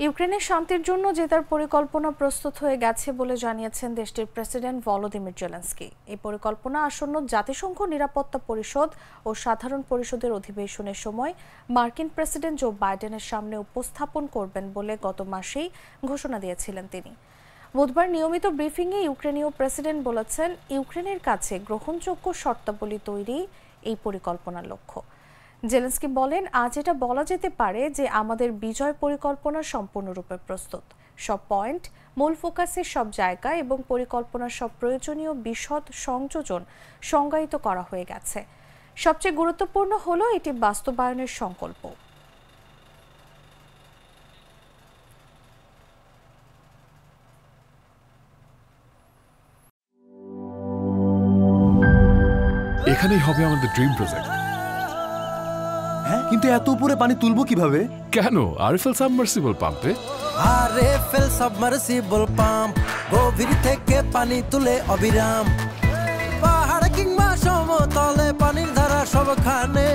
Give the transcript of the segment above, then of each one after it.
ইউক্রেনের শান্তির জন্য জেতার পরিকল্পনা প্রস্তুত হয়ে গেছে বলে জানিয়েছেন দেশটির প্রেসিডেন্ট ভলোদিমির জেলেনস্কি। এই পরিকল্পনা আসন্ন জাতিসংঘ নিরাপত্তা পরিষদ ও সাধারণ পরিষদের অধিবেশনের সময় মার্কিন প্রেসিডেন্ট জো বাইডেনের সামনে উপস্থাপন করবেন বলে গত মাসেই ঘোষণা দিয়েছিলেন তিনি। বুধবার নিয়মিত ব্রিফিংয়ে ইউক্রেনীয় প্রেসিডেন্ট বলেছেন, ইউক্রেনের কাছে গ্রহণযোগ্য শর্তাবলী তৈরি এই পরিকল্পনার লক্ষ্য। জেলেনস্কি বলেন, আজ এটা বলা যেতে পারে যে আমাদের বিজয় পরিকল্পনা সম্পূর্ণরূপে প্রস্তুত। সব পয়েন্ট, মূল ফোকাসের সব জায়গা এবং পরিকল্পনার সব প্রয়োজনীয় বিশদ সংযোজন সংজ্ঞায়িত করা হয়ে গেছে। সবচেয়ে গুরুত্বপূর্ণ হলো এটি বাস্তবায়নের সংকল্প। এখানেই হবে আমাদের ড্রিম প্রজেক্ট। হ্যাঁ, কিন্তু এত উপরে পানি তুলবো কিভাবে? কেন? আরএফএল সাবমার্সিবল পাম্পে। আরএফএল সাবমার্সিবল পাম্প গভীর থেকে পানি তুলে অবিরাম। পাহাড় কিংবা সমতলে পানির ধারা সবখানে।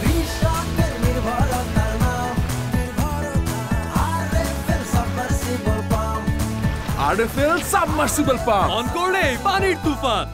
কৃষকের নির্ভরতার নাম RFL submersible pump. RFL submersible pump on করলে পানির তুফান।